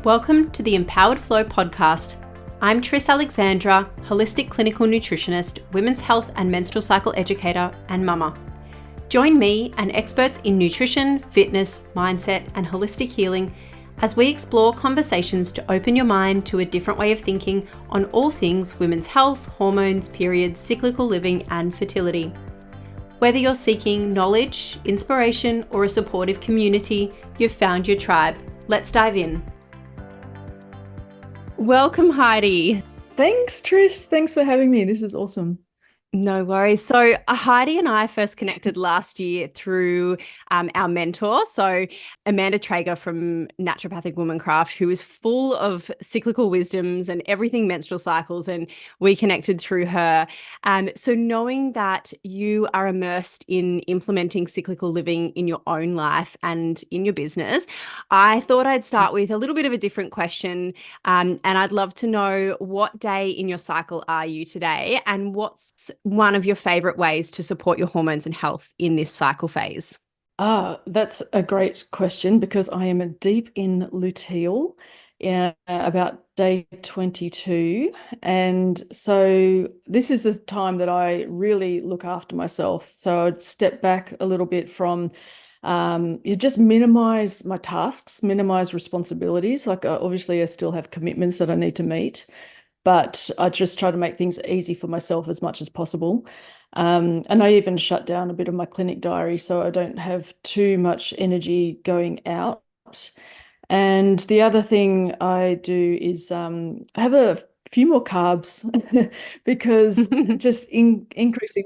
Welcome to the Empowered Flow podcast. I'm Tris Alexandra, holistic clinical nutritionist, women's health and menstrual cycle educator, and mama. Join me and experts in nutrition, fitness, mindset, and holistic healing as we explore conversations to open your mind to a different way of thinking on all things women's health, hormones, periods, cyclical living, and fertility. Whether you're seeking knowledge, inspiration, or a supportive community, you've found your tribe. Let's dive in. Welcome, Heidi. Thanks, Tris. Thanks for having me. This is awesome. No worries. So Heidi and I first connected last year through our mentor. So Amanda Traeger from Naturopathic Womancraft, who is full of cyclical wisdoms and everything menstrual cycles. And we connected through her. So knowing that you are immersed in implementing cyclical living in your own life and in your business, I thought I'd start with a little bit of a different question. And I'd love to know, what day in your cycle are you today? And what's one of your favorite ways to support your hormones and health in this cycle phase? That's a great question because I am deep in luteal, about day 22. And so this is the time that I really look after myself. So I'd step back a little bit from you just minimize my tasks, minimize responsibilities. Like obviously I still have commitments that I need to meet, but I just try to make things easy for myself as much as possible. And I even shut down a bit of my clinic diary so I don't have too much energy going out. And the other thing I do is have a few more carbs because just increasing,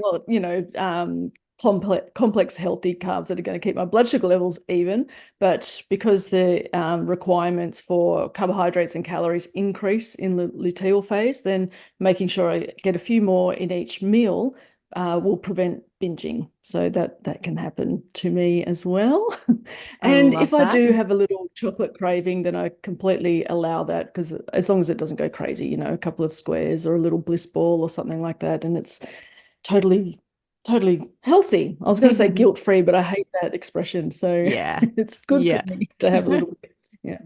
complex healthy carbs that are going to keep my blood sugar levels even, but because the requirements for carbohydrates and calories increase in the luteal phase, then making sure I get a few more in each meal will prevent binging. So that can happen to me as well. And if I do have a little chocolate craving, then I completely allow that, because as long as it doesn't go crazy, a couple of squares or a little bliss ball or something like that, and it's totally healthy. I was going to say guilt-free, but I hate that expression. So yeah, it's good for me to have a little bit. Yeah.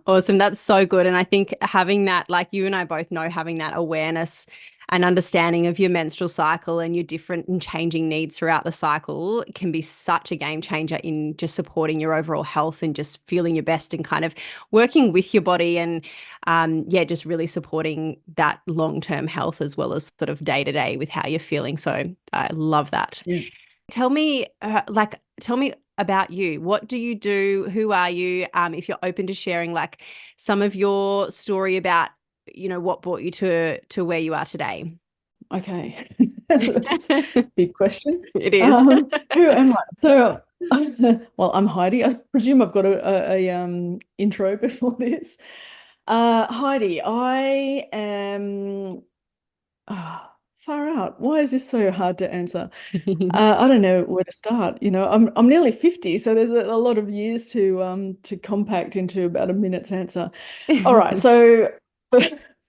Awesome. That's so good. And I think having that, like you and I both know, having that awareness and understanding of your menstrual cycle and your different and changing needs throughout the cycle can be such a game changer in just supporting your overall health and just feeling your best and kind of working with your body and just really supporting that long-term health as well as sort of day-to-day with how you're feeling. So I love that. Yeah. Tell me about you. What do you do? Who are you? If you're open to sharing like some of your story about, what brought you to where you are today. Okay. That's a big question. It is. Who am I? So, well, I'm Heidi. I presume I've got a intro before this. Heidi, I am far out. Why is this so hard to answer? I don't know where to start. I'm nearly 50, so there's a lot of years to compact into about a minute's answer. All right, so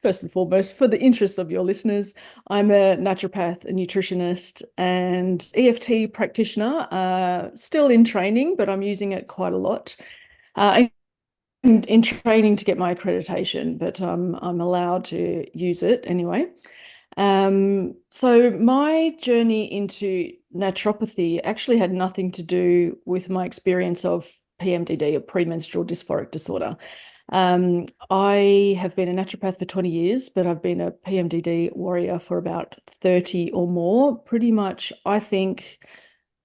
first and foremost, for the interest of your listeners, I'm a naturopath, a nutritionist, and EFT practitioner. Still in training, but I'm using it quite a lot. In training to get my accreditation, but I'm allowed to use it anyway. So my journey into naturopathy actually had nothing to do with my experience of PMDD, or premenstrual dysphoric disorder. I have been a naturopath for 20 years, but I've been a PMDD warrior for about 30 or more. Pretty much, I think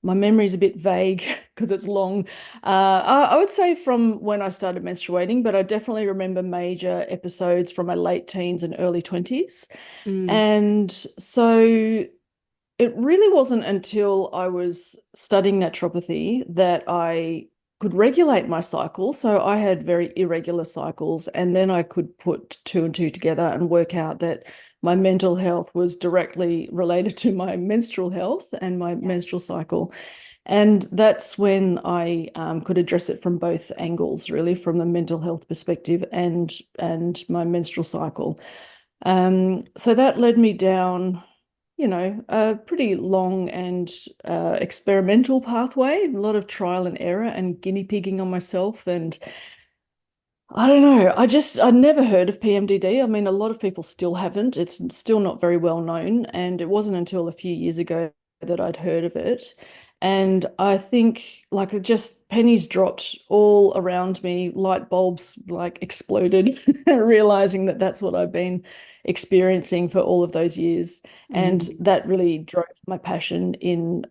my memory is a bit vague because it's long. I would say from when I started menstruating, but I definitely remember major episodes from my late teens and early 20s. And so it really wasn't until I was studying naturopathy that I could regulate my cycle. So I had very irregular cycles, and then I could put two and two together and work out that my mental health was directly related to my menstrual health and my menstrual cycle. And that's when I could address it from both angles, really, from the mental health perspective and my menstrual cycle. So that led me down, a pretty long and experimental pathway, a lot of trial and error and guinea pigging on myself. And I don't know. I'd never heard of PMDD. I mean, a lot of people still haven't. It's still not very well known. And it wasn't until a few years ago that I'd heard of it. And I think like it just pennies dropped all around me, light bulbs like exploded, realizing that that's what I've been experiencing for all of those years. And Mm. that really drove my passion in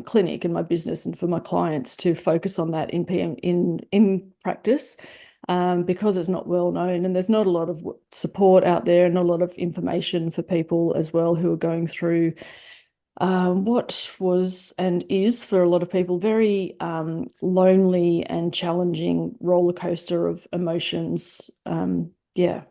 clinic and my business and for my clients to focus on that in in practice, because it's not well known and there's not a lot of support out there and not a lot of information for people as well who are going through what was and is for a lot of people very lonely and challenging roller coaster of emotions. Yeah.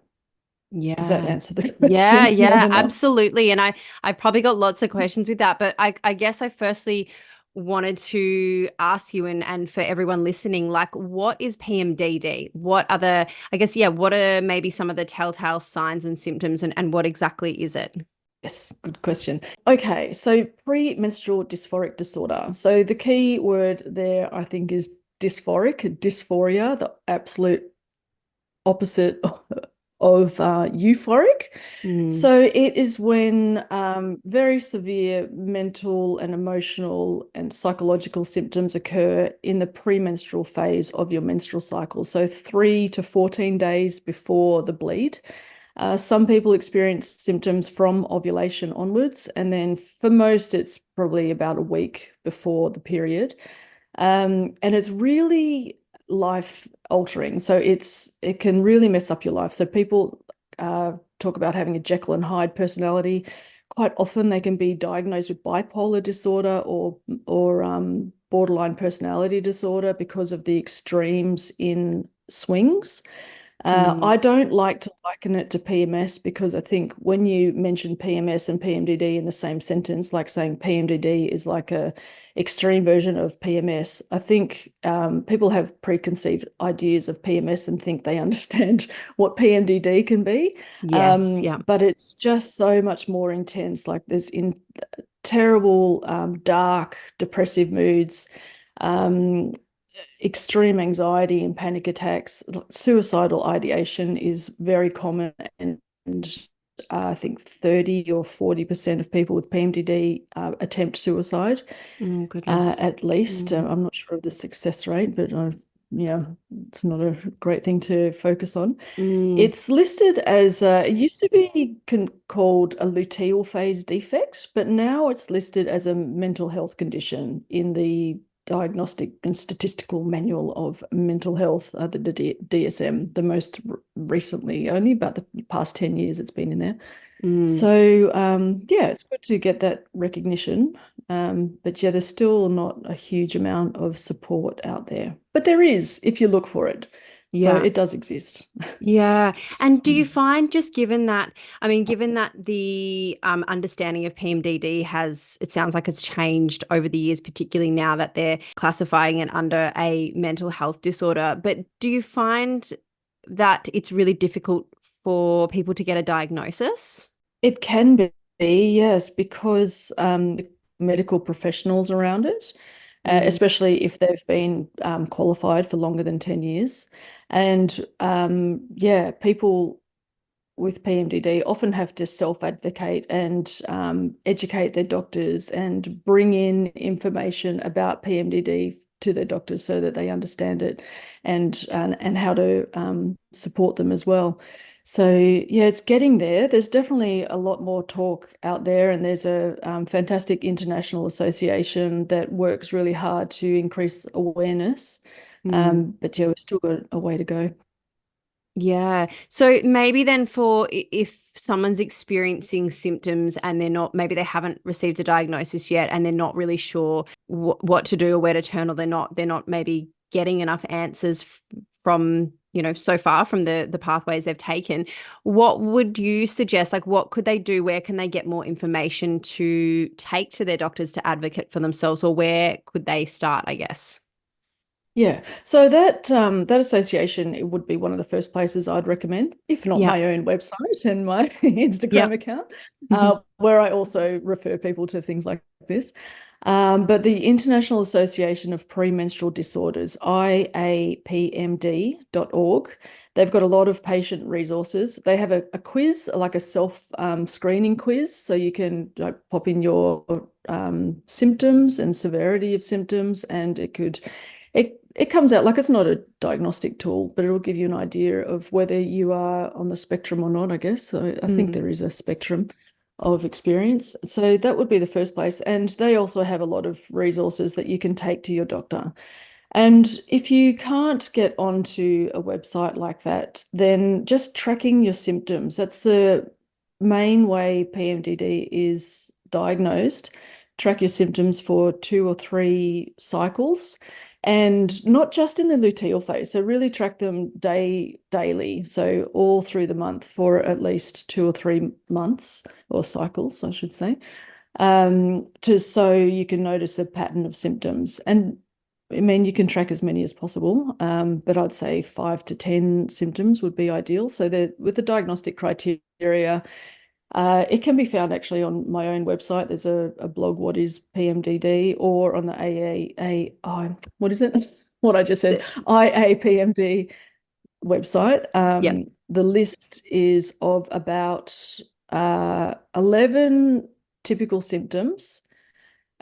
Does that Yeah. answer the Yeah, question well yeah, enough? absolutely. And I've probably got lots of questions with that, but I guess I firstly wanted to ask you and for everyone listening, like what is PMDD? What are the, I guess, yeah, what are maybe some of the telltale signs and symptoms and what exactly is it? Yes, good question. Okay, so premenstrual dysphoric disorder. So the key word there, I think, is dysphoric, dysphoria, the absolute opposite of euphoric. Mm, So it is when very severe mental and emotional and psychological symptoms occur in the premenstrual phase of your menstrual cycle. So 3 to 14 days before the bleed. Some people experience symptoms from ovulation onwards, and then for most, it's probably about a week before the period. And it's really life altering. So it can really mess up your life. So people talk about having a Jekyll and Hyde personality. Quite often they can be diagnosed with bipolar disorder or borderline personality disorder because of the extremes in swings. mm, I don't like to liken it to PMS because I think when you mention PMS and PMDD in the same sentence, like saying PMDD is like a extreme version of PMS, I think people have preconceived ideas of PMS and think they understand what PMDD can be. yes, yeah. But it's just so much more intense. Like there's in terrible, dark, depressive moods. Um, Extreme anxiety and panic attacks. Suicidal ideation is very common, and I think 30 or 40% of people with PMDD attempt suicide, Oh, goodness. at least. Mm, I'm not sure of the success rate, but yeah, it's not a great thing to focus on. mm, It's listed as, it used to be called a luteal phase defect, but now it's listed as a mental health condition in the Diagnostic and Statistical Manual of Mental Health, the DSM, the most recently, only about the past 10 years it's been in there. mm. So, yeah, it's good to get that recognition. But yeah, there's still not a huge amount of support out there, but there is if you look for it. So Yeah. it does exist. Yeah. And do you find just given that, I mean, given that the understanding of PMDD has, it sounds like it's changed over the years, particularly now that they're classifying it under a mental health disorder, but do you find that it's really difficult for people to get a diagnosis? It can be, yes, because medical professionals around it, Mm, especially if they've been qualified for longer than 10 years. And yeah, people with PMDD often have to self-advocate and educate their doctors and bring in information about PMDD to their doctors so that they understand it and how to support them as well. So yeah, it's getting there. There's definitely a lot more talk out there, and there's a fantastic international association that works really hard to increase awareness. mm. But yeah, we've still got a way to go. Yeah. So maybe then for if someone's experiencing symptoms and they're not, maybe they haven't received a diagnosis yet and they're not really sure what to do or where to turn, or they're not maybe getting enough answers from, so far from the pathways they've taken. What would you suggest? Like, what could they do? Where can they get more information to take to their doctors to advocate for themselves, or where could they start, I guess? Yeah, so that association, it would be one of the first places I'd recommend, if not Yeah. my own website and my Instagram Yep. account, where I also refer people to things like this. But the International Association of Premenstrual Disorders, IAPMD.org, they've got a lot of patient resources. They have a quiz, like a self screening quiz, so you can pop in your symptoms and severity of symptoms, and it comes out like, it's not a diagnostic tool, but it'll give you an idea of whether you are on the spectrum or not, I guess. So I think there is a spectrum of experience. So that would be the first place. And they also have a lot of resources that you can take to your doctor. And if you can't get onto a website like that, then just tracking your symptoms. That's the main way PMDD is diagnosed. Track your symptoms for 2 or 3 cycles, and not just in the luteal phase. So really track them daily. So all through the month for at least 2 or 3 months, or cycles, I should say, so you can notice a pattern of symptoms. And I mean, you can track as many as possible, but I'd say 5 to 10 symptoms would be ideal. So that with the diagnostic criteria, it can be found actually on my own website. There's a blog, What is PMDD, or on the what is it? What I just said, IAPMD website. The list is of about 11 typical symptoms.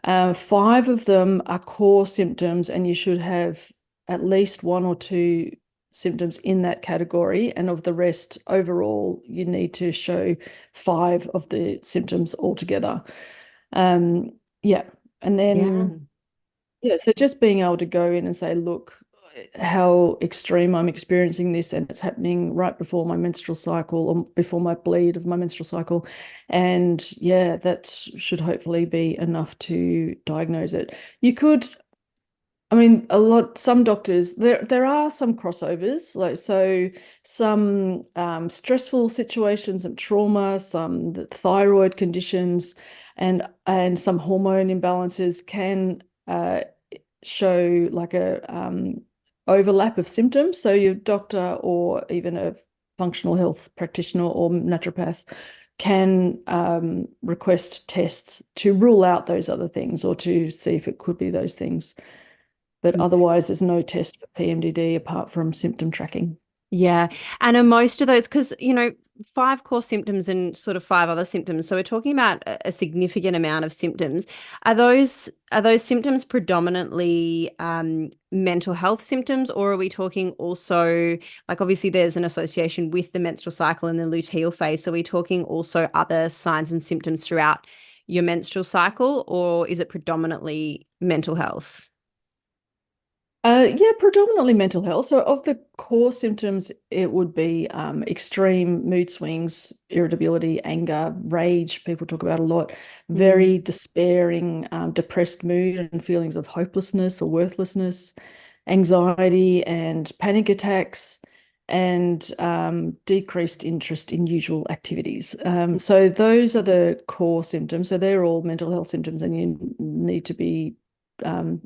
5 of them are core symptoms, and you should have at least 1 or 2 symptoms in that category. And of the rest, overall, you need to show 5 of the symptoms altogether. Yeah. And then, so just being able to go in and say, look, how extreme I'm experiencing this, and it's happening right before my menstrual cycle, or before my bleed of my menstrual cycle. And yeah, that should hopefully be enough to diagnose it. You could, I mean, some doctors, there are some crossovers, like, so some stressful situations and trauma, some thyroid conditions, and some hormone imbalances can show like a overlap of symptoms. So your doctor, or even a functional health practitioner or naturopath, can request tests to rule out those other things, or to see if it could be those things. But otherwise, there's no test for PMDD apart from symptom tracking. Yeah. And are most of those, because, 5 core symptoms and sort of 5 other symptoms. So we're talking about a significant amount of symptoms. Are those symptoms predominantly mental health symptoms, or are we talking also, like, obviously there's an association with the menstrual cycle and the luteal phase. So are we talking also other signs and symptoms throughout your menstrual cycle, or is it predominantly mental health? Yeah, predominantly mental health. So of the core symptoms, it would be extreme mood swings, irritability, anger, rage. People talk about a lot. Very despairing, depressed mood, and feelings of hopelessness or worthlessness, anxiety and panic attacks, and decreased interest in usual activities. So those are the core symptoms. So they're all mental health symptoms, and you need to be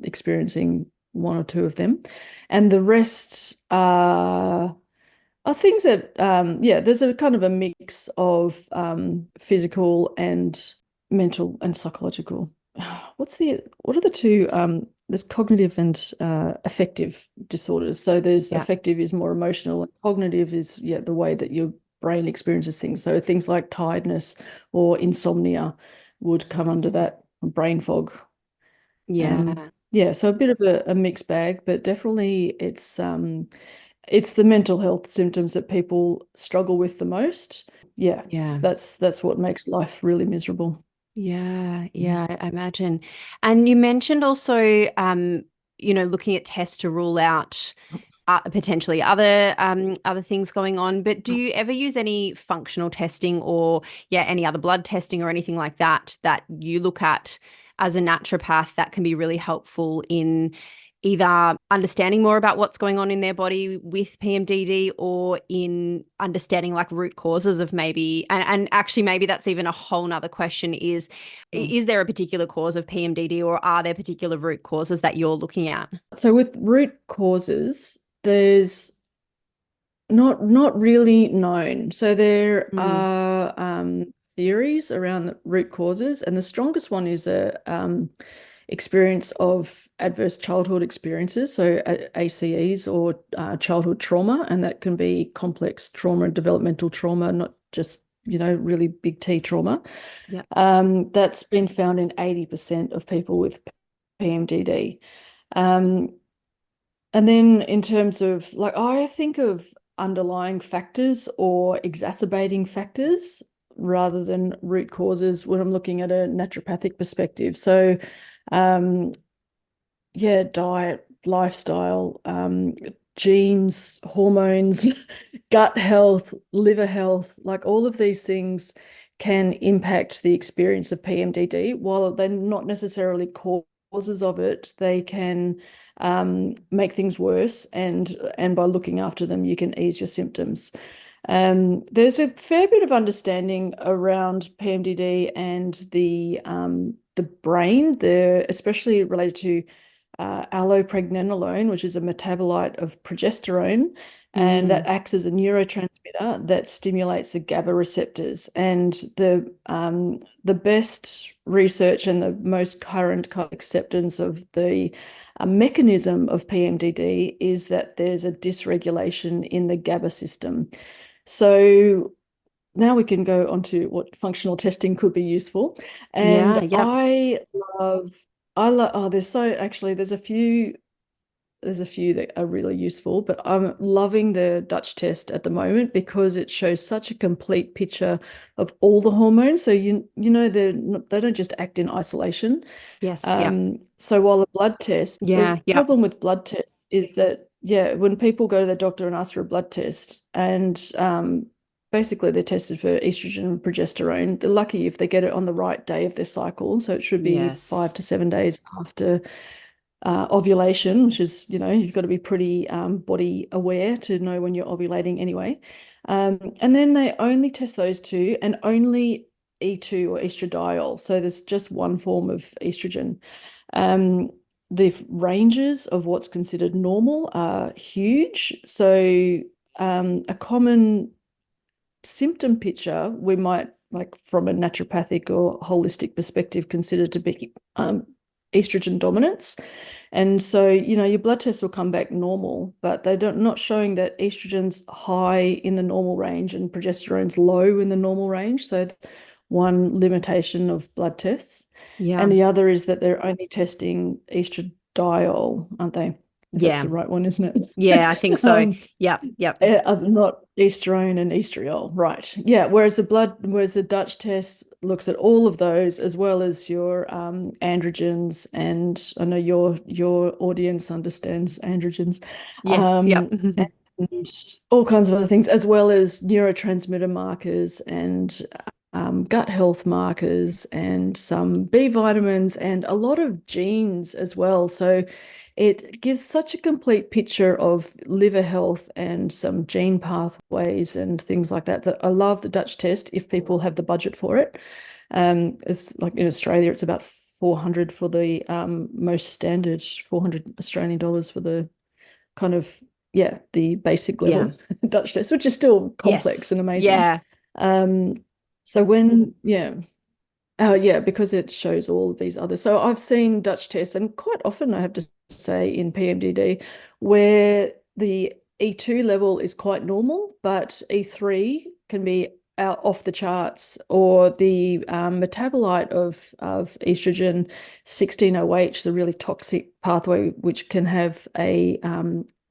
experiencing 1 or 2 of them. And the rest are things that, there's a kind of a mix of physical and mental and psychological. What are the 2? There's cognitive and affective disorders. So there's affective is more emotional, and cognitive is the way that your brain experiences things. So things like tiredness or insomnia would come under that, brain fog. So a bit of a mixed bag, but definitely it's the mental health symptoms that people struggle with the most. That's what makes life really miserable. I imagine. And you mentioned also, looking at tests to rule out potentially other things going on. But do you ever use any functional testing, or any other blood testing or anything like that you look at as a naturopath that can be really helpful in either understanding more about what's going on in their body with PMDD, or in understanding like root causes of maybe, and actually maybe that's even a whole nother question, is there a particular cause of PMDD, or are there particular root causes that you're looking at? So with root causes, there's not really known. So there are theories around the root causes, and the strongest one is experience of adverse childhood experiences, so ACEs or childhood trauma, and that can be complex trauma, developmental trauma, not just, really big T trauma. Yeah. That's been found in 80% of people with PMDD. And then in terms of, like, I think of underlying factors or exacerbating factors rather than root causes when I'm looking at a naturopathic perspective. So, yeah, diet, lifestyle, genes, hormones, gut health, liver health, like all of these things can impact the experience of PMDD. While they're not necessarily causes of it, they can make things worse, and by looking after them, you can ease your symptoms. There's a fair bit of understanding around PMDD and the brain, especially related to allopregnanolone, which is a metabolite of progesterone, and that acts as a neurotransmitter that stimulates the GABA receptors. And the best research and the most current acceptance of the mechanism of PMDD is that there's a dysregulation in the GABA system. So now we can go on to what functional testing could be useful. And Yeah. there's a few that are really useful, but I'm loving the Dutch test at the moment because it shows such a complete picture of all the hormones. So they don't just act in isolation. Yes. Yeah. So while a blood test, the Yeah. Yeah. problem with blood tests is that, yeah, when people go to the doctor and ask for a blood test, and basically they're tested for estrogen and progesterone, they're lucky if they get it on the right day of their cycle. So it should be 5 Yes. to 7 days after ovulation, which is, you've got to be pretty body aware to know when you're ovulating anyway. And then they only test those two, and only E2 or estradiol. So there's just one form of estrogen. The ranges of what's considered normal are huge. So a common symptom picture we might, like from a naturopathic or holistic perspective, consider to be estrogen dominance. And so, your blood tests will come back normal, but they're not showing that estrogen's high in the normal range and progesterone's low in the normal range. So one limitation of blood tests. Yeah. And the other is that they're only testing estradiol, aren't they? That's Yeah. the right one, isn't it? Yeah, I think so. Yeah. Yep. Not estrone and estriol, right? Yeah. Whereas the Dutch test looks at all of those, as well as your androgens, and I know your audience understands androgens, Yes. Yep. and all kinds of other things, as well as neurotransmitter markers and gut health markers, and some B vitamins, and a lot of genes as well. So it gives such a complete picture of liver health and some gene pathways and things like that, that I love the Dutch test if people have the budget for it. It's like in Australia, it's about 400 for the most standard, 400 Australian dollars for the kind of, the basic level Dutch test, which is still complex Yes. and amazing. Yeah. So because it shows all of these others. So I've seen Dutch tests, and quite often, I have to say, in PMDD, where the E2 level is quite normal, but E3 can be out off the charts, or the metabolite of estrogen, 16-OH, the really toxic pathway, which can have a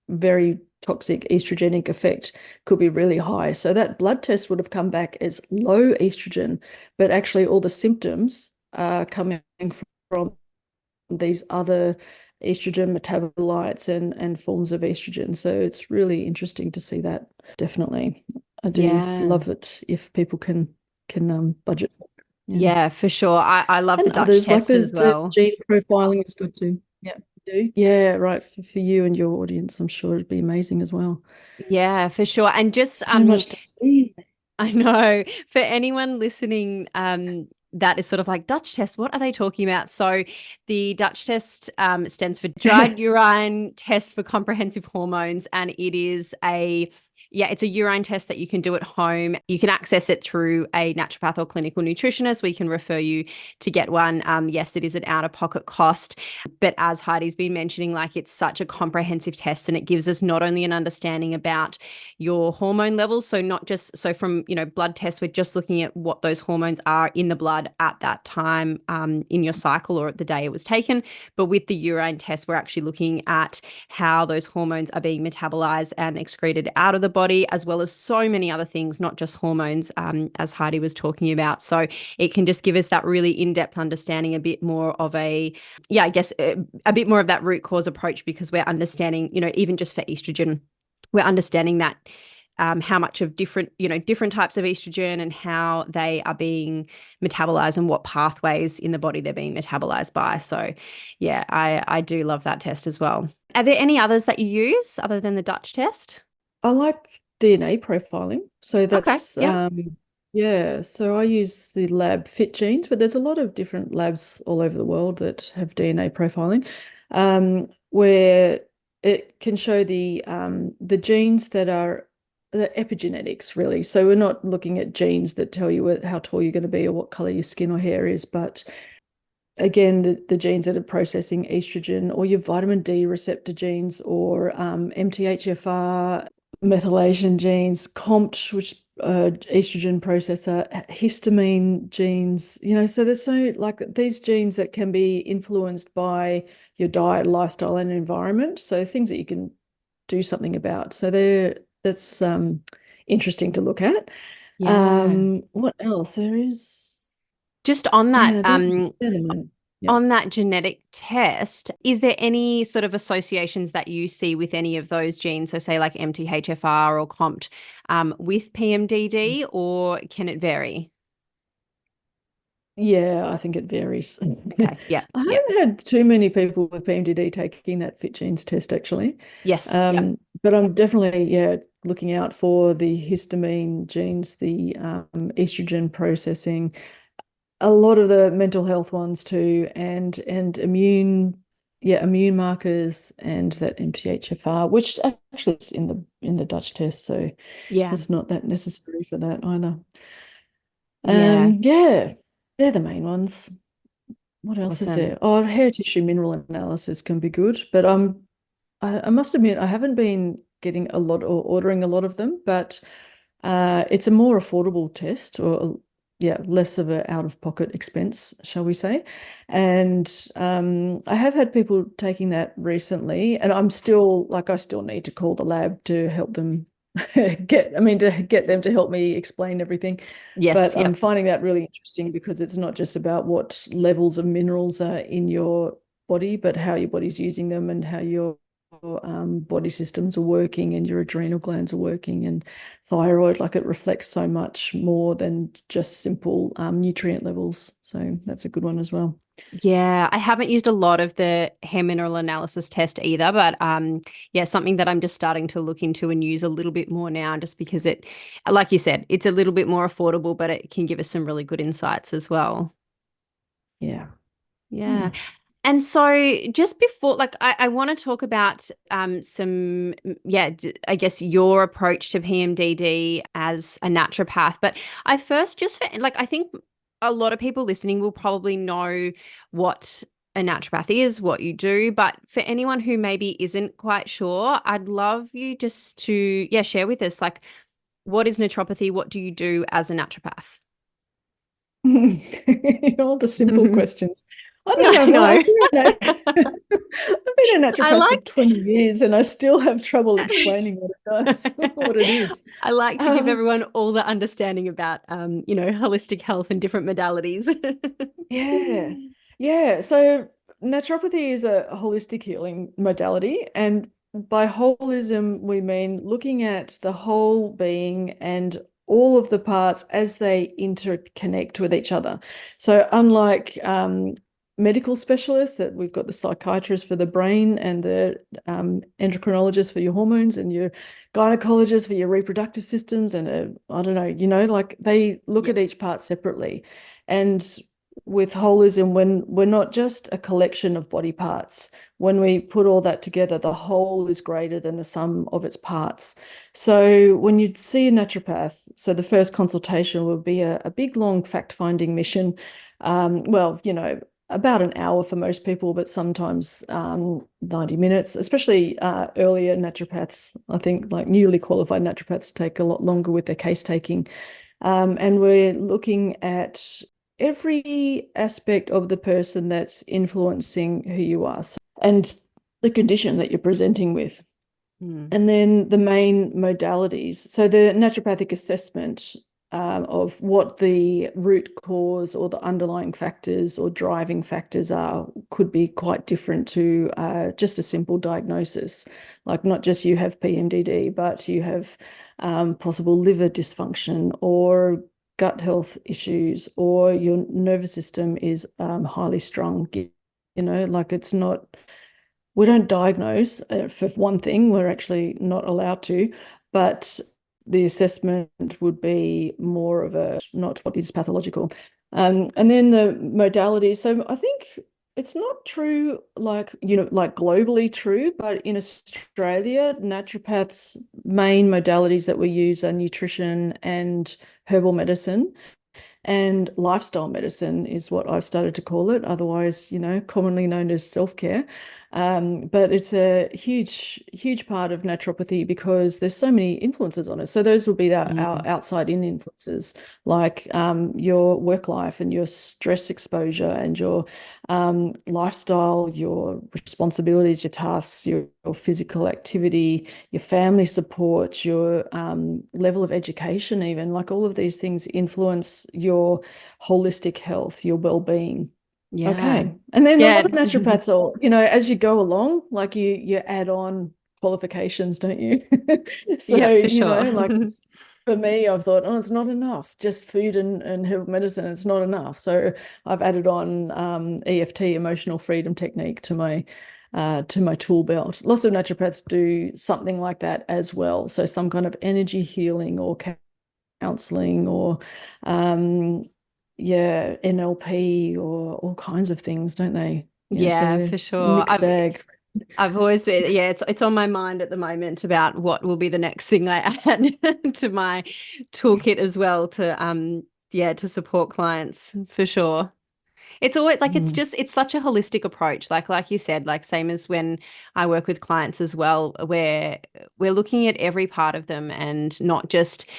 very toxic estrogenic effect, could be really high. So that blood test would have come back as low estrogen, but actually all the symptoms are coming from these other estrogen metabolites and forms of estrogen. So it's really interesting to see that. Definitely. I do love it if people can budget for it. Yeah, for sure. I love the And Dutch others, like test as the well. gene profiling is good too. Yeah, do. Yeah, right. For you and your audience, I'm sure it'd be amazing as well. Yeah, for sure. And just So much to see. I know, for anyone listening, that is sort of like, Dutch test, what are they talking about? So the Dutch test stands for dried urine test for comprehensive hormones, and it is a it's a urine test that you can do at home. You can access it through a naturopath or clinical nutritionist. We can refer you to get one. Yes, it is an out-of-pocket cost, but as Heidi's been mentioning, like it's such a comprehensive test, and it gives us not only an understanding about your hormone levels, so not just so from blood tests, we're just looking at what those hormones are in the blood at that time in your cycle or at the day it was taken, but with the urine test, we're actually looking at how those hormones are being metabolized and excreted out of the body, as well as so many other things, not just hormones, as Heidi was talking about. So it can just give us that really in-depth understanding, a bit more of a bit more of that root cause approach, because we're understanding, even just for estrogen, we're understanding that how much of different types of estrogen and how they are being metabolized and what pathways in the body they're being metabolized by. So yeah, I do love that test as well. Are there any others that you use other than the Dutch test? I like DNA profiling. So Okay. that's Yeah. yeah, so I use the lab Fit Genes, but there's a lot of different labs all over the world that have DNA profiling, where it can show the genes that are the epigenetics, really. So we're not looking at genes that tell you how tall you're going to be or what color your skin or hair is, but again, the genes that are processing estrogen, or your vitamin D receptor genes, or MTHFR, methylation genes, COMT, which estrogen processor, histamine genes, so there's like these genes that can be influenced by your diet, lifestyle, and environment. So things that you can do something about. So that's interesting to look at. Yeah. What else? There is, Just on that, yeah, they're the main. Yeah. on that genetic test, is there any sort of associations that you see with any of those genes? So say like MTHFR or COMT with PMDD, or can it vary? Yeah, I think it varies. Okay. Yeah. I Yep. haven't had too many people with PMDD taking that Fit Genes test, actually. Yes. Yep. But I'm definitely, yeah, looking out for the histamine genes, the estrogen processing, a lot of the mental health ones too, and immune markers, and that MTHFR, which actually is in the Dutch test, so Yeah. it's not that necessary for that either. Yeah. Yeah, they're the main ones. What else is Awesome. there? Oh, hair tissue mineral analysis can be good, but I must admit I haven't been getting a lot or ordering a lot of them, but it's a more affordable test, or yeah, less of an out-of-pocket expense, shall we say. And I have had people taking that recently, and I still need to call the lab to help them to get them to help me explain everything. Yes. But I'm Yep. finding that really interesting, because it's not just about what levels of minerals are in your body, but how your body's using them, and how your body systems are working, and your adrenal glands are working, and thyroid. Like, it reflects so much more than just simple nutrient levels. So that's a good one as well. Yeah, I haven't used a lot of the hair mineral analysis test either, but yeah, something that I'm just starting to look into and use a little bit more now, just because it, like you said, it's a little bit more affordable, but it can give us some really good insights as well. Yeah. Yeah. Hmm. And so just before, like, I want to talk about I guess your approach to PMDD as a naturopath. But I first just, I think a lot of people listening will probably know what a naturopath is, what you do. But for anyone who maybe isn't quite sure, I'd love you just to, share with us, like, what is naturopathy? What do you do as a naturopath? All the simple questions. I don't I know. Well, know. I've been a I naturopath for like 20 years, and I still have trouble explaining what it does, what it is. I like to give Um, everyone all the understanding about, holistic health and different modalities. yeah. Yeah. So naturopathy is a holistic healing modality. And by holism, we mean looking at the whole being and all of the parts as they interconnect with each other. So unlike medical specialists, that we've got the psychiatrist for the brain, and the endocrinologist for your hormones, and your gynecologist for your reproductive systems, and I don't know, like, they look Yep. at each part separately. And with holism, when we're not just a collection of body parts. When we put all that together, the whole is greater than the sum of its parts. So when you see a naturopath, so the first consultation will be a big, long fact-finding mission. Well, about an hour for most people, but sometimes 90 minutes, especially earlier naturopaths. I think like newly qualified naturopaths take a lot longer with their case taking. And we're looking at every aspect of the person that's influencing who you are, and the condition that you're presenting with. And then the main modalities. So the naturopathic assessment of what the root cause or the underlying factors or driving factors are could be quite different to just a simple diagnosis. Like not just you have PMDD, but you have possible liver dysfunction or gut health issues, or your nervous system is highly strung. Like it's not, we don't diagnose for one thing, we're actually not allowed to, but the assessment would be more of a not what is pathological. And then the modalities. So I think it's not true, like globally true, but in Australia, naturopaths' main modalities that we use are nutrition and herbal medicine. And lifestyle medicine is what I've started to call it, otherwise, commonly known as self-care. But it's a huge, huge part of naturopathy because there's so many influences on it. So those will be our outside-in influences, like your work life and your stress exposure and your lifestyle, your responsibilities, your tasks, your physical activity, your family support, your level of education, even. Like all of these things influence your holistic health, your well-being. Yeah. Okay. And then a Yeah. lot of naturopaths all, as you go along, like you add on qualifications, don't you? So, Yeah, for sure. like for me, I've thought, oh, it's not enough. Just food and herbal medicine, it's not enough. So I've added on EFT, emotional freedom technique, to my tool belt. Lots of naturopaths do something like that as well. So some kind of energy healing or counseling or NLP or all kinds of things, don't they? Yeah, So for sure. mixed bag. I've always been, it's on my mind at the moment about what will be the next thing I add to my toolkit as well to support clients for sure. It's always like it's such a holistic approach, like you said, like same as when I work with clients as well, where we're looking at every part of them and not just,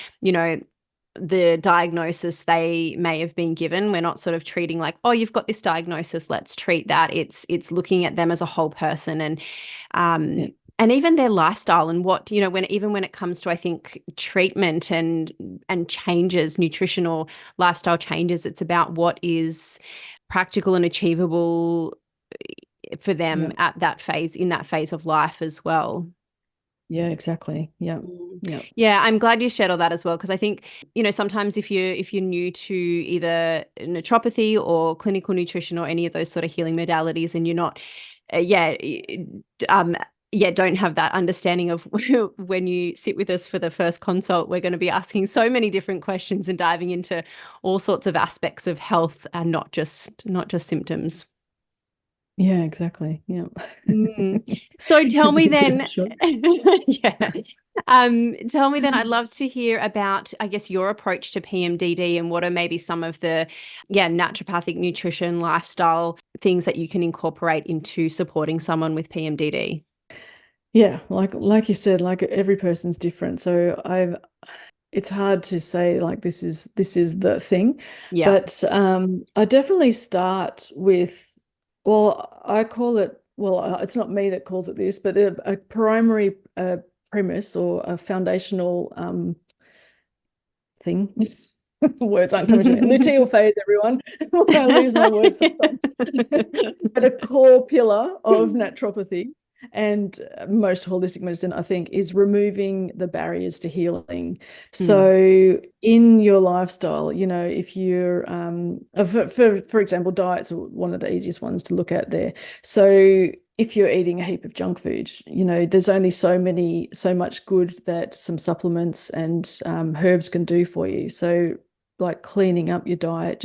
the diagnosis they may have been given. We're not sort of treating like, oh, you've got this diagnosis, let's treat that. It's looking at them as a whole person and even their lifestyle and what, when it comes to, I think, treatment and changes, nutritional lifestyle changes, it's about what is practical and achievable for them at that phase, in that phase of life as well. Yeah, exactly. Yeah. Yeah. Yeah, I'm glad you shared all that as well, because I think, sometimes if you're new to either naturopathy or clinical nutrition or any of those sort of healing modalities and you're not don't have that understanding of when you sit with us for the first consult, we're going to be asking so many different questions and diving into all sorts of aspects of health and not just symptoms. Yeah, exactly. Yeah. So tell me Be a bit of then, a shock. yeah. Tell me then, I'd love to hear about, I guess, your approach to PMDD and what are maybe some of the, naturopathic nutrition lifestyle things that you can incorporate into supporting someone with PMDD. Yeah, like you said, like every person's different. So it's hard to say like this is the thing, Yeah. but I definitely start with, well, I call it, well, it's not me that calls it this, but a primary premise or a foundational thing. Words aren't coming to me. Luteal phase, everyone. I lose my words sometimes. But a core pillar of naturopathy and most holistic medicine, I think, is removing the barriers to healing. So in your lifestyle, if you're, for example, diets are one of the easiest ones to look at there. So if you're eating a heap of junk food, there's only so much good that some supplements and herbs can do for you. So like cleaning up your diet,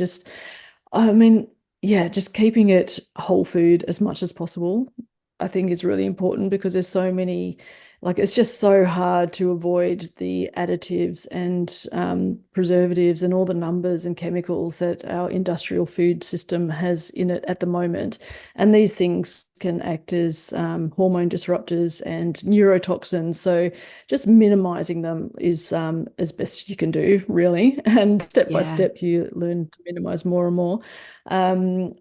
I mean, yeah, just keeping it whole food as much as possible, I think is really important because there's so many, like it's just so hard to avoid the additives and preservatives and all the numbers and chemicals that our industrial food system has in it at the moment. And these things can act as hormone disruptors and neurotoxins. So just minimizing them is as best you can do, really. And step by Yeah. step, you learn to minimize more and more.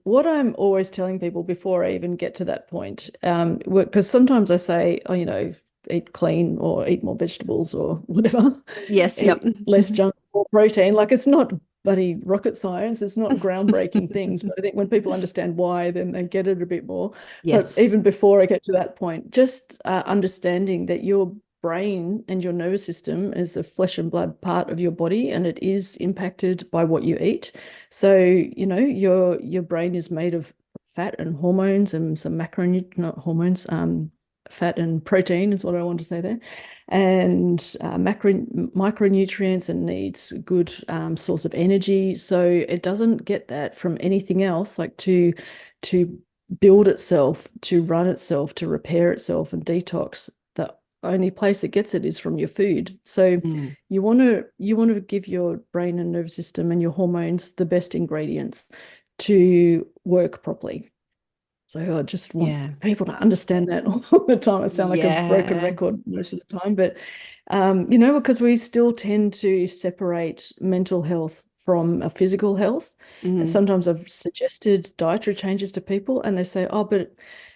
What I'm always telling people before I even get to that point, because sometimes I say, oh, eat clean or eat more vegetables or whatever, Yes. Yep. eat less junk or protein. Like it's not bloody rocket science, it's not groundbreaking things, but I think when people understand why, then they get it a bit more. But Yes. even before I get to that point, just understanding that your brain and your nervous system is the flesh and blood part of your body, and it is impacted by what you eat. So, your brain is made of fat and hormones and some not hormones, fat and protein is what I want to say there, and micronutrients, and needs good source of energy. So it doesn't get that from anything else, like to build itself, to run itself, to repair itself and detox. The only place it gets it is from your food. So Mm. you want to give your brain and nervous system and your hormones the best ingredients to work properly. So I just want Yeah. people to understand that all the time. I sound like a broken Yeah. record most of the time, but because we still tend to separate mental health from a physical health. And Mm. sometimes I've suggested dietary changes to people, and they say, "Oh, but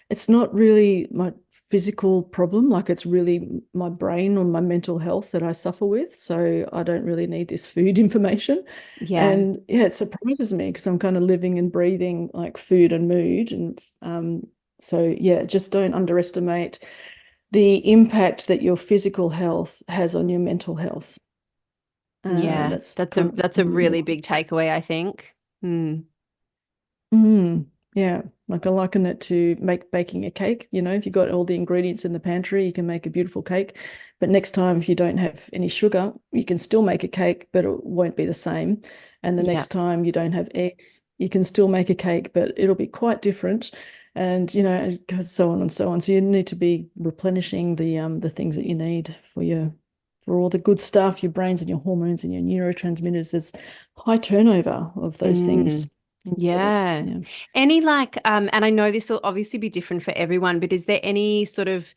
it's not really my physical problem. Like it's really my brain or my mental health that I suffer with. So I don't really need this food information." Yeah. And yeah, it surprises me because I'm kind of living and breathing like food and mood. And so yeah, just don't underestimate the impact that your physical health has on your mental health. Yeah. That's That's a kind of that's a really really important. big takeaway, I think. Mm. Yeah, like I liken it to baking a cake. If you've got all the ingredients in the pantry, you can make a beautiful cake. But next time, if you don't have any sugar, you can still make a cake, but it won't be the same. And the Yeah. next time you don't have eggs, you can still make a cake, but it'll be quite different. And it goes so on and so on. So you need to be replenishing the things that you need for all the good stuff, your brains and your hormones and your neurotransmitters. There's high turnover of those things Mm. in your body. Yeah. Yeah. Any like and I know this will obviously be different for everyone, but is there any sort of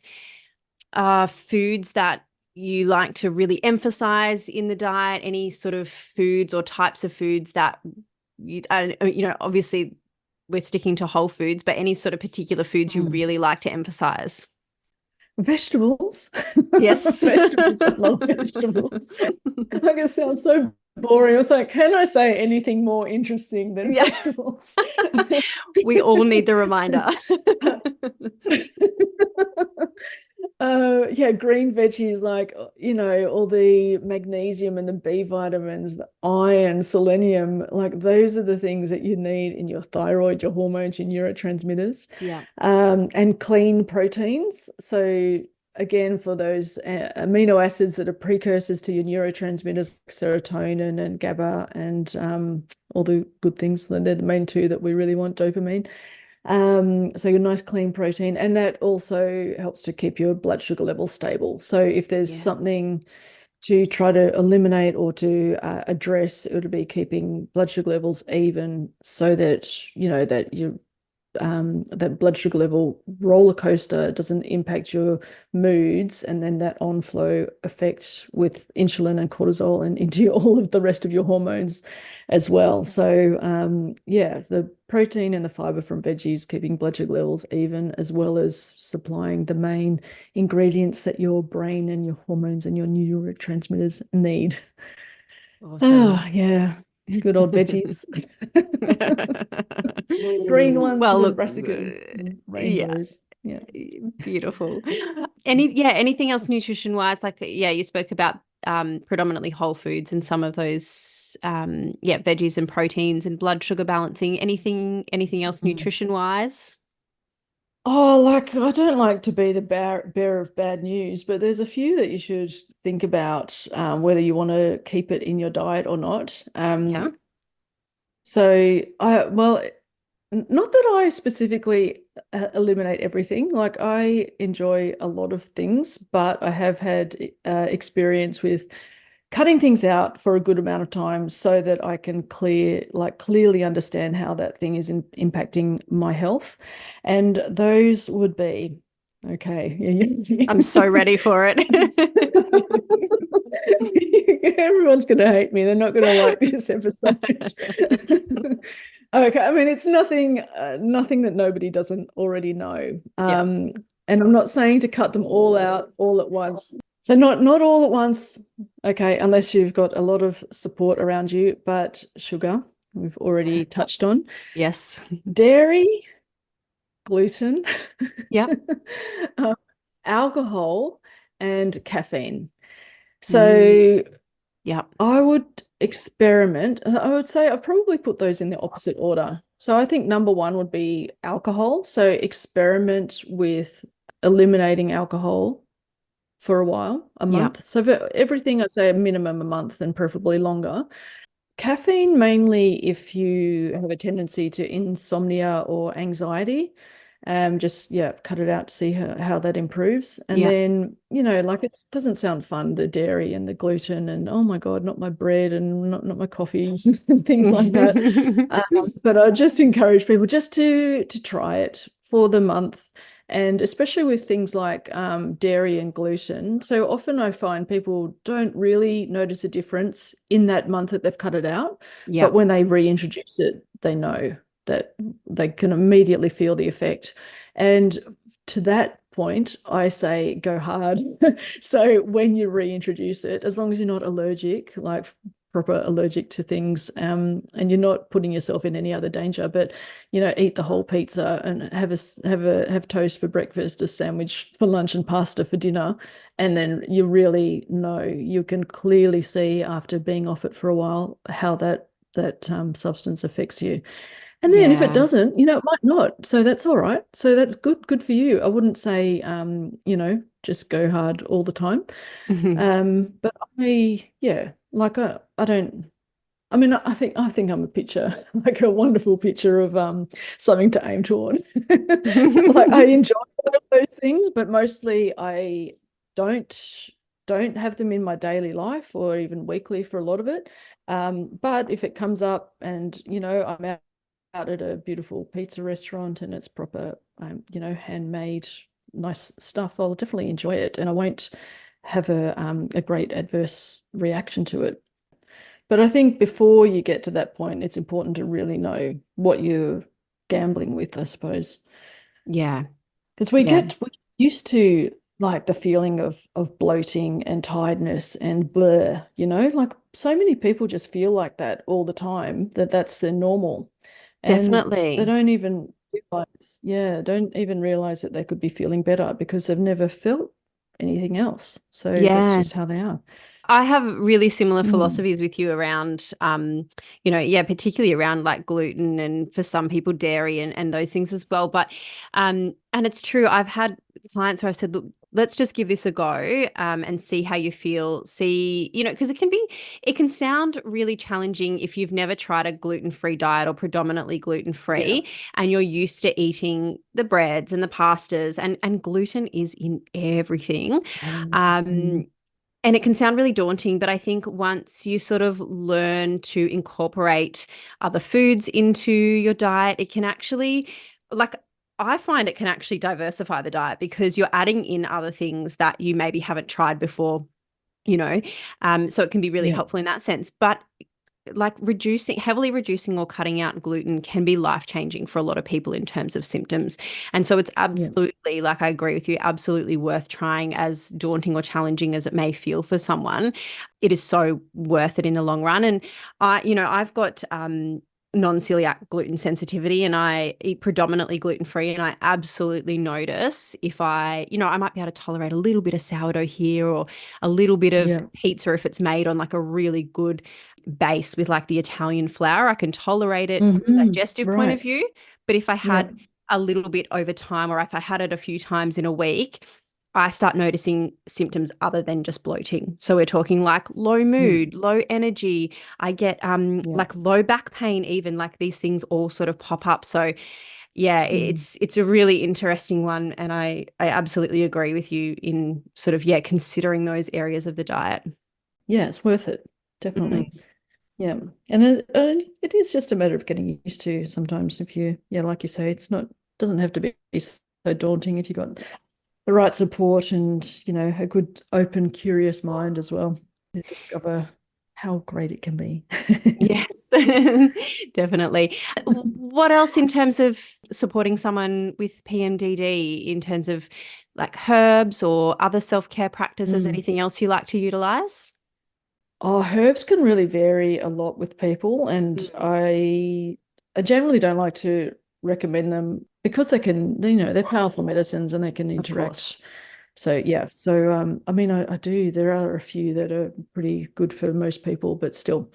foods that you like to really emphasize in the diet? Any sort of foods or types of foods that obviously we're sticking to whole foods, but any sort of particular foods you Mm. really like to emphasize? Vegetables. Yes. Vegetables. I love vegetables. Like it sounds so boring. I was like, can I say anything more interesting than Yeah. vegetables? We all need the reminder. Yeah, green veggies like all the magnesium and the B vitamins, the iron, selenium, like those are the things that you need in your thyroid, your hormones, your neurotransmitters, Yeah. and clean proteins. So again, for those amino acids that are precursors to your neurotransmitters, serotonin and GABA, and all the good things. They're the main two that we really want, dopamine. So your nice clean protein, and that also helps to keep your blood sugar levels stable. So if there's Yeah. something to try to eliminate or to address, it would be keeping blood sugar levels even, so that that you that blood sugar level roller coaster doesn't impact your moods, and then that on flow effect with insulin and cortisol and into all of the rest of your hormones as well. So yeah, the protein and the fiber from veggies, keeping blood sugar levels even, as well as supplying the main ingredients that your brain and your hormones and your neurotransmitters need. Awesome. Ah, yeah, good old veggies. Green ones Well, and look, brassicas and yeah, rainbows. Yeah. beautiful. Anything else nutrition wise? Like, yeah, you spoke about predominantly whole foods and some of those, veggies and proteins and blood sugar balancing. Anything else Mm. nutrition wise? Oh, like I don't like to be the bearer of bad news, but there's a few that you should think about, whether you want to keep it in your diet or not. Yeah. So well, Not that I specifically eliminate everything. Like I enjoy a lot of things, but I have had experience with cutting things out for a good amount of time so that I can clearly understand how that thing is impacting my health. And those would be, okay. I'm so ready for it. Everyone's going to hate me. They're not going to like this episode. Okay, I mean it's nothing that nobody doesn't already know. Yeah. And I'm not saying to cut them all out all at once. So not all at once, okay, unless you've got a lot of support around you, but sugar, we've already touched on. Yes. Dairy, gluten, Yep. um, alcohol, and caffeine. Mm, So yep. I would experiment. I would say I probably put those in the opposite order. So I think number one would be alcohol. So experiment with eliminating alcohol for a while, a Yep. month. So for everything, I'd say a minimum a month and preferably longer. Caffeine mainly if you have a tendency to insomnia or anxiety. Just yeah, cut it out to see how that improves. And Yep. then, like it doesn't sound fun, the dairy and the gluten and oh my God, not my bread and not my coffees and things like that. But I just encourage people just to try it for the month. And especially with things like dairy and gluten. So often I find people don't really notice a difference in that month that they've cut it out. But Yep. when they reintroduce it, they know that they can immediately feel the effect. And to that point, I say go hard. So when you reintroduce it, as long as you're not allergic, like proper allergic to things, and you're not putting yourself in any other danger, but eat the whole pizza and have toast for breakfast, a sandwich for lunch, and pasta for dinner, and then you really know you can clearly see after being off it for a while how that substance affects you. And then if it Yeah. doesn't, it might not. So that's all right. So that's good for you. I wouldn't say, just go hard all the time. But yeah, like I don't. I mean, I think I'm a picture, like a wonderful picture of something to aim toward. Like I enjoy all of those things, but mostly I don't don't have them in my daily life or even weekly for a lot of it. But if it comes up and I'm out at a beautiful pizza restaurant and it's proper, handmade, nice stuff, I'll definitely enjoy it, and I won't have a great adverse reaction to it. But I think before you get to that point, it's important to really know what you're gambling with, I suppose. Yeah. Because Yeah. we get used to like the feeling of bloating and tiredness and blur, like so many people just feel like that all the time, that's their normal. And they Definitely. don't even realize that they could be feeling better because they've never felt anything else. So that's Yeah. just how they are. I have really similar Mm. philosophies with you around, yeah, particularly around like gluten and for some people dairy and those things as well. But, and it's true, I've had clients where I've said, look, let's just give this a go, and see how you feel. See, because it can sound really challenging if you've never tried a gluten-free diet or predominantly Yeah. gluten-free and you're used to eating the breads and the pastas and gluten is in everything. Mm. And it can sound really daunting, but I think once you sort of learn to incorporate other foods into your diet, it can actually, like, I find it can actually diversify the diet because you're adding in other things that you maybe haven't tried before, you know. So it can be really Yeah. helpful in that sense. But like heavily reducing or cutting out gluten can be life-changing for a lot of people in terms of symptoms. And so it's Yeah. absolutely, like I agree with you, absolutely worth trying, as daunting or challenging as it may feel for someone. It is so worth it in the long run. And I've got non-celiac gluten sensitivity and I eat predominantly gluten-free, and I absolutely notice if I might be able to tolerate a little bit of sourdough here or a little bit of Yeah. pizza if it's made on like a really good base with like the Italian flour. I can tolerate it from a digestive point of Right. view. But if I Yeah. had a little bit over time, or if I had it a few times in a week, I start noticing symptoms other than just bloating. So we're talking like low Mm. mood, low energy. I get Yeah. like low back pain, even like these things all sort of pop up. So yeah, Mm. it's a really interesting one, and I absolutely agree with you in sort of, yeah, considering those areas of the diet. Yeah, it's worth it. Mm. Definitely. Yeah. And it is just a matter of getting used to sometimes if you, yeah, like you say, it's not, doesn't have to be so daunting if you've got the right support and, a good, open, curious mind as well to discover how great it can be. Yes, definitely. What else in terms of supporting someone with PMDD, in terms of like herbs or other self-care practices, Mm. anything else you like to utilize? Oh, herbs can really vary a lot with people, and Mm. I generally don't like to recommend them because they can, they're powerful medicines and they can Of course. interact. So yeah, so I mean, I do. There are a few that are pretty good for most people, but still.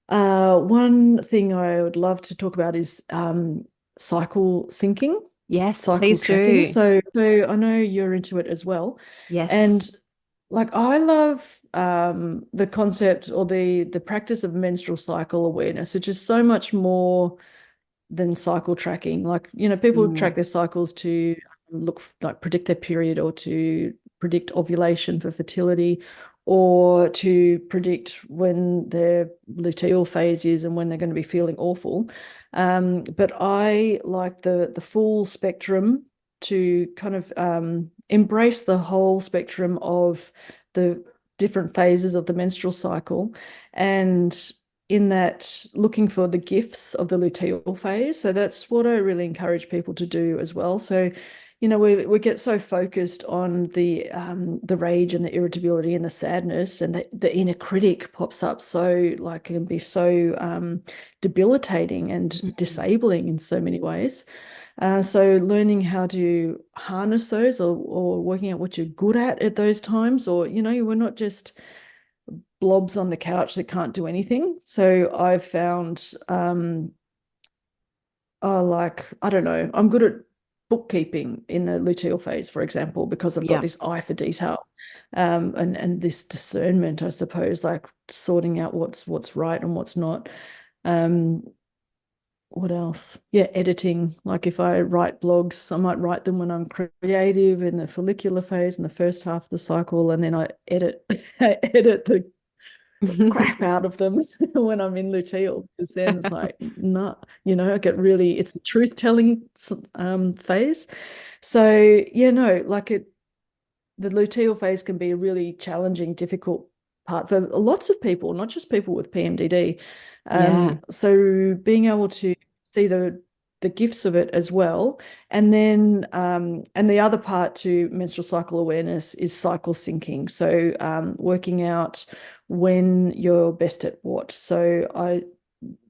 One thing I would love to talk about is cycle syncing, Yes, cycle please tracking. do. So I know you're into it as well, and Yes. like I love the concept or the practice of menstrual cycle awareness, which is so much more than cycle tracking. Like, people track Mm. their cycles to look like predict their period or to predict ovulation for fertility or to predict when their luteal phase is and when they're going to be feeling awful. But I like the full spectrum to kind of embrace the whole spectrum of the different phases of the menstrual cycle and in that looking for the gifts of the luteal phase. So that's what I really encourage people to do as well. So, we get so focused on the rage and the irritability and the sadness, and the inner critic pops up so like it can be so debilitating and Mm. disabling in so many ways. So learning how to harness those or working out what you're good at those times, or we're not just blobs on the couch that can't do anything. So I've found, like, I don't know, I'm good at bookkeeping in the luteal phase, for example, because I've got Yeah. this eye for detail, and this discernment, I suppose, like sorting out what's right and what's not. Um, what else? Yeah, editing. Like if I write blogs, I might write them when I'm creative in the follicular phase in the first half of the cycle, and then I edit I edit the crap out of them when I'm in luteal because then it's like, nah, I get really, it's the truth telling phase. So yeah, no, like the luteal phase can be a really challenging, difficult part for lots of people, not just people with PMDD. Yeah. So being able to see the gifts of it as well. And then and the other part to menstrual cycle awareness is cycle syncing. So working out when you're best at what. So I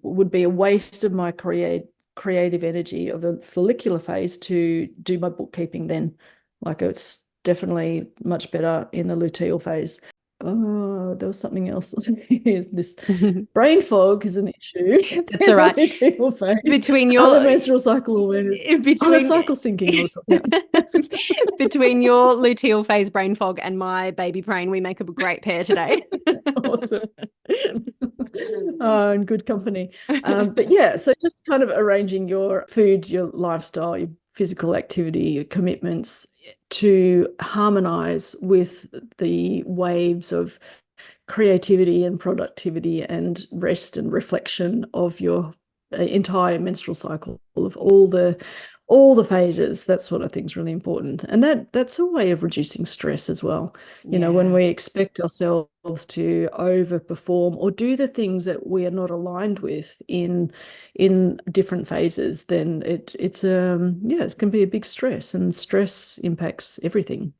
would be a waste of my creative energy of the follicular phase to do my bookkeeping then. Like it's definitely much better in the luteal phase. Oh, there was something else. Is this brain fog is an issue That's all in the right. luteal phase. Between Other your menstrual cycle awareness. Oh, between cycle syncing. I was talking about. between your luteal phase brain fog and my baby brain, we make a great pair today. Awesome. Oh, and good company. But yeah, so just kind of arranging your food, your lifestyle, your physical activity, your commitments to harmonize with the waves of creativity and productivity and rest and reflection of your entire menstrual cycle of all the phases. That's what I think is really important. And that's a way of reducing stress as well. When Yeah. we expect ourselves to overperform or do the things that we are not aligned with in different phases, then it's yeah, it can be a big stress, and stress impacts everything.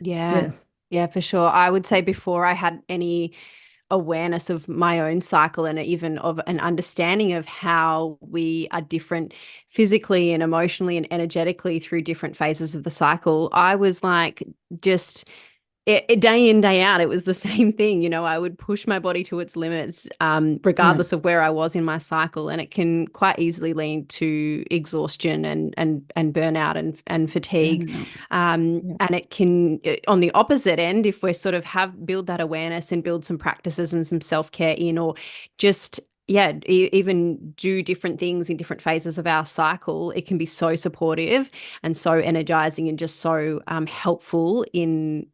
Yeah. Yeah. Yeah, for sure. I would say before I had any awareness of my own cycle and even of an understanding of how we are different physically and emotionally and energetically through different phases of the cycle, I was like just day in, day out, it was the same thing. I would push my body to its limits, Yeah. regardless of where I was in my cycle, and it can quite easily lead to exhaustion and burnout and fatigue. Burnout. Yeah. And it can, on the opposite end, if we're sort of build that awareness and build some practices and some self-care in, or just yeah, even do different things in different phases of our cycle, it can be so supportive and so energizing and just so helpful in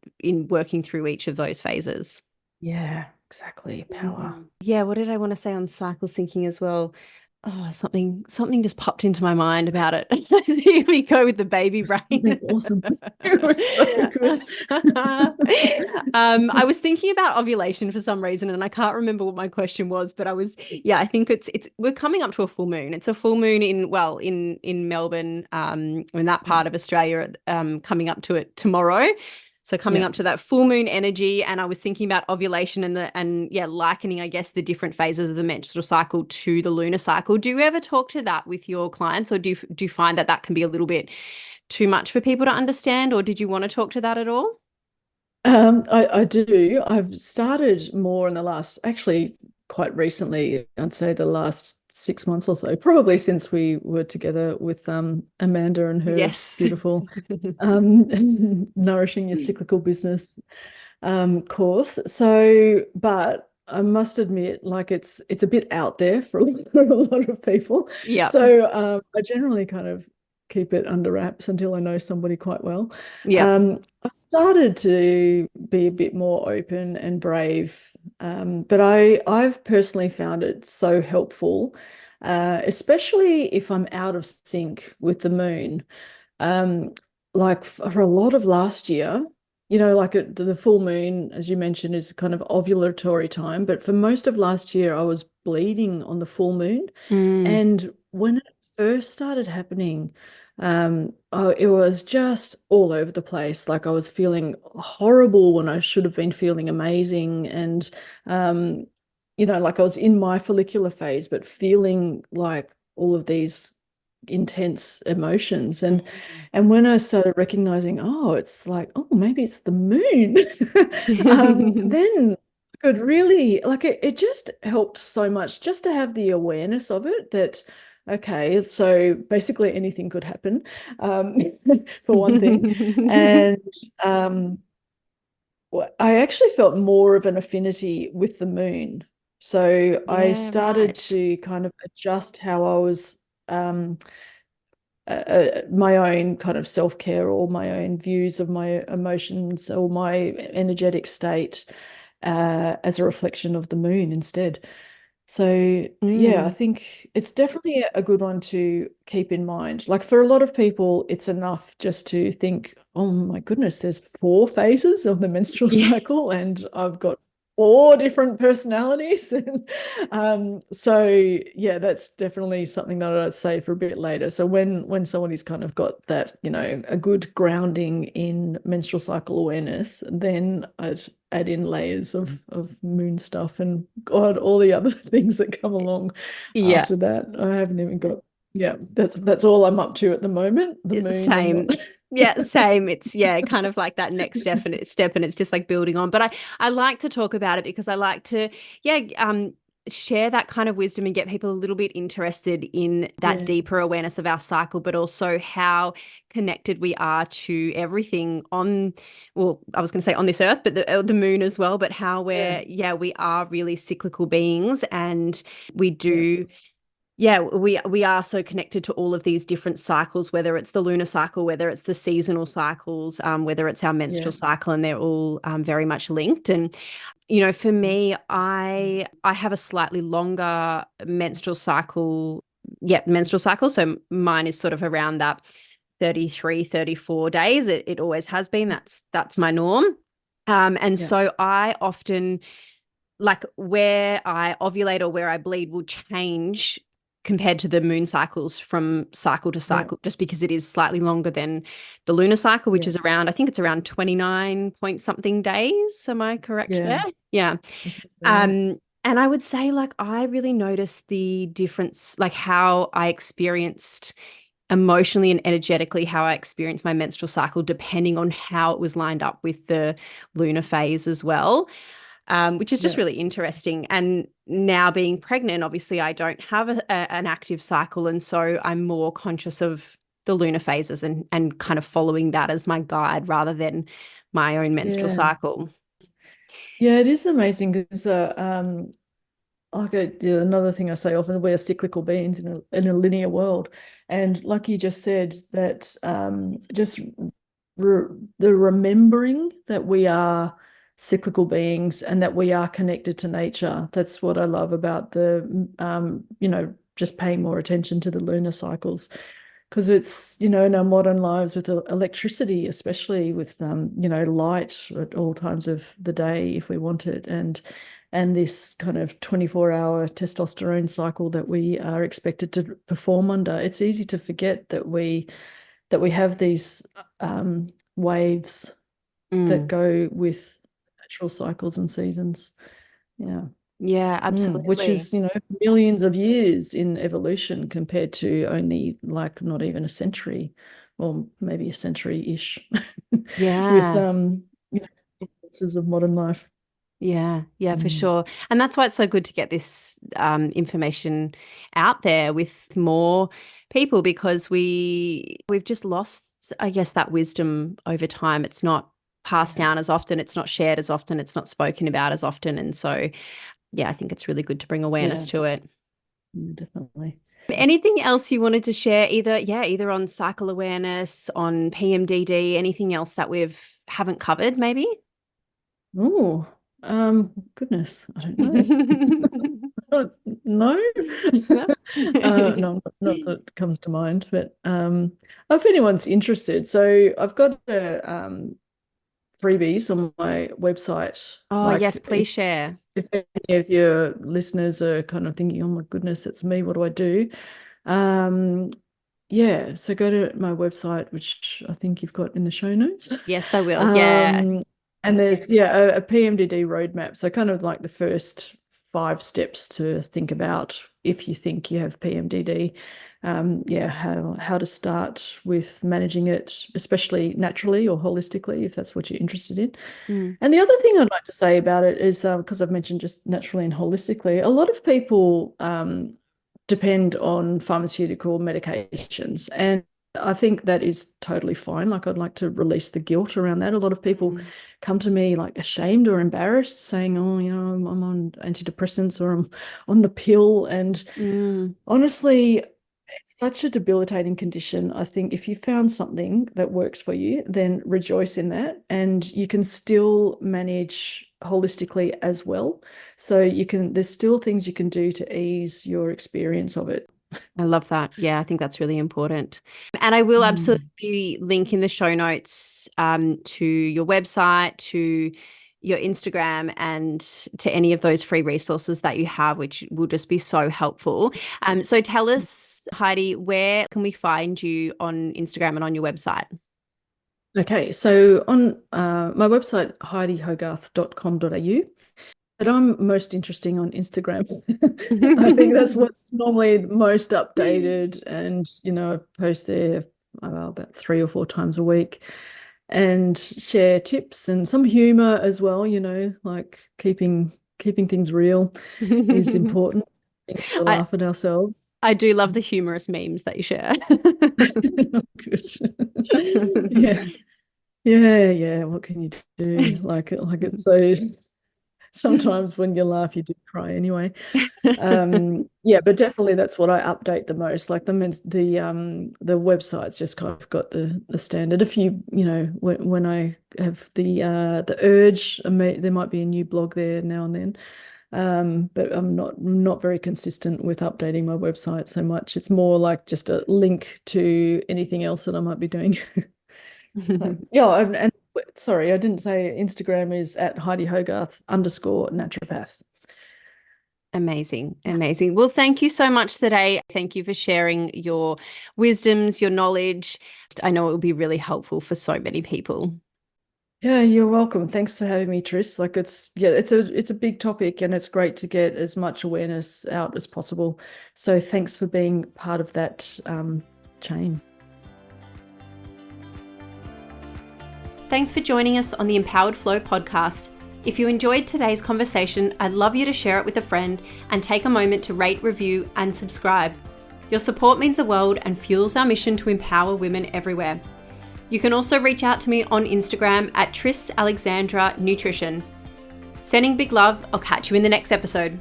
working through each of those phases. Yeah, exactly. Power. Yeah, what did I want to say on cycle syncing as well? Oh, something just popped into my mind about it. Here we go with the baby brain. Something awesome. It was so good. I was thinking about ovulation for some reason, and I can't remember what my question was, but I think it's we're coming up to a full moon. It's a full moon in Melbourne, in that Yeah. part of Australia, coming up to it tomorrow. So coming Yeah. up to that full moon energy, and I was thinking about ovulation and likening, I guess, the different phases of the menstrual cycle to the lunar cycle. Do you ever talk to that with your clients, or do you find that can be a little bit too much for people to understand, or did you want to talk to that at all? I do. I've started more in the last, actually, quite recently, I'd say the last 6 months or so, probably since we were together with Amanda and her Yes. beautiful Nourishing Your Cyclical Business course. So, but I must admit, like it's a bit out there for for a lot of people. Yep. So I generally kind of keep it under wraps until I know somebody quite well. Yep. I've started to be a bit more open and brave, but I've personally found it so helpful, especially if I'm out of sync with the moon. Um, like for a lot of last year, like the full moon, as you mentioned, is kind of ovulatory time. But for most of last year, I was bleeding on the full moon. Mm. And when it first started happening, oh, it was just all over the place. Like I was feeling horrible when I should have been feeling amazing. And, like I was in my follicular phase, but feeling like all of these intense emotions. And when I started recognizing, oh, it's like, oh, maybe it's the moon, then I could really like it just helped so much just to have the awareness of it that, okay, so basically anything could happen, um, for one thing. And um, I actually felt more of an affinity with the moon. So I Yeah, started right. to kind of adjust how I was um, my own kind of self-care or my own views of my emotions or my energetic state as a reflection of the moon instead. So yeah, I Mm. think it's definitely a good one to keep in mind. Like for a lot of people, it's enough just to think, oh my goodness, there's 4 phases of the menstrual Yeah. cycle, and I've got 4 different personalities. And so yeah, that's definitely something that I'd say for a bit later. So when somebody's kind of got that, a good grounding in menstrual cycle awareness, then I'd add in layers of moon stuff and God, all the other things that come along Yeah. after that. I haven't even got, yeah, that's all I'm up to at the moment. The moon and Same. not. Yeah, same. It's kind of like that next step and it's just like building on. But I like to talk about it because I like to, yeah, share that kind of wisdom and get people a little bit interested in that Yeah, deeper awareness of our cycle, but also how connected we are to everything on, well, I was going to say on this earth, but the moon as well, but how yeah, we are really cyclical beings, and we yeah, do, we are so connected to all of these different cycles, whether it's the lunar cycle, whether it's the seasonal cycles, whether it's our menstrual yeah. cycle, and they're all very much linked. And for me, I have a slightly longer menstrual cycle. Yeah, menstrual cycle. So mine is sort of around that 33, 34 days. It always has been. That's my norm. And Yeah, so I often, like, where I ovulate or where I bleed will change compared to the moon cycles from cycle to yeah, cycle, just because it is slightly longer than the lunar cycle, which yeah, is around, I think it's around 29 point something days. Am I correct there? yeah. Yeah. I think so, yeah. And I would say, like, I really noticed the difference, like how I experienced emotionally and energetically how I experienced my menstrual cycle, depending on how it was lined up with the lunar phase as well, which is just Yeah. really interesting. And now being pregnant, obviously, I don't have an active cycle. And so I'm more conscious of the lunar phases and kind of following that as my guide rather than my own menstrual Yeah. cycle. Yeah, it is amazing because another thing I say often, we're cyclical beings in a linear world, and like you just said, that just the remembering that we are cyclical beings and that we are connected to nature. That's what I love about the just paying more attention to the lunar cycles, because it's, in our modern lives with electricity, especially with light at all times of the day if we want it, and this kind of 24-hour testosterone cycle that we are expected to perform under, it's easy to forget that we have these waves that Mm. go with natural cycles and seasons. Yeah. Yeah, Which absolutely. is, millions of years in evolution compared to only like not even a century, or maybe a century-ish with Yeah. influences of modern life. Yeah, yeah, for Mm. sure. And that's why it's so good to get this information out there with more people, because we've just lost, I guess, that wisdom over time. It's not passed Yeah, down as often, it's not shared as often, it's not spoken about as often. And so, yeah, I think it's really good to bring awareness yeah, to it. definitely. Anything else you wanted to share, either on cycle awareness, on PMDD, anything else that we've haven't covered, maybe? Oh, goodness, I don't know. No, No? no, not that comes to mind, but if anyone's interested, so I've got a freebies on my website. Oh, yes, Like please share. if any of your listeners are kind of thinking, oh my goodness, it's me, what do I do? Um, yeah, so go to my website, which I think you've got in the show notes. Yes, I will. Yeah. Um, and there's a PMDD roadmap. So kind of like the first 5 steps to think about if you think you have PMDD. How to start with managing it, especially naturally or holistically, if that's what you're interested in. Mm, And the other thing I'd like to say about it is, because I've mentioned just naturally and holistically, a lot of people depend on pharmaceutical medications. And I think that is totally fine. Like, I'd like to release the guilt around that. A lot of people mm, come to me like ashamed or embarrassed, saying, oh, I'm on antidepressants or I'm on the pill. And mm. honestly, it's such a debilitating condition. I think if you found something that works for you, then rejoice in that. And you can still manage holistically as well. So there's still things you can do to ease your experience of it. I love that. Yeah, I think that's really important. And I will Mm. absolutely link in the show notes to your website, to your Instagram, and to any of those free resources that you have, which will just be so helpful. So tell us, Heidi, where can we find you on Instagram and on your website? Okay, so on my website, heidihogarth.com.au, but I'm most interesting on Instagram. I think that's what's normally most updated, and I post there about 3 or 4 times a week and share tips and some humor as well. Like keeping things real is important. We need to I laugh at ourselves. I do love the humorous memes that you share. Good. Yeah, yeah. What can you do? Like it's so. Sometimes when you laugh, you do cry anyway. Yeah, but definitely that's what I update the most. Like the website's just kind of got the standard. A few, when I have the urge, there might be a new blog there now and then. But I'm not very consistent with updating my website so much. It's more like just a link to anything else that I might be doing. So yeah, and sorry, I didn't say Instagram is at Heidi Hogarth _naturopath. Amazing, Yeah. amazing. Well, thank you so much today. Thank you for sharing your wisdoms, your knowledge. I know it will be really helpful for so many people. Yeah, you're welcome. Thanks for having me, Tris. Like it's a big topic and it's great to get as much awareness out as possible. So thanks for being part of that chain. Thanks for joining us on the Empowered Flow podcast. If you enjoyed today's conversation, I'd love you to share it with a friend and take a moment to rate, review, and subscribe. Your support means the world and fuels our mission to empower women everywhere. You can also reach out to me on Instagram at Tris Alexandra Nutrition. Sending big love. I'll catch you in the next episode.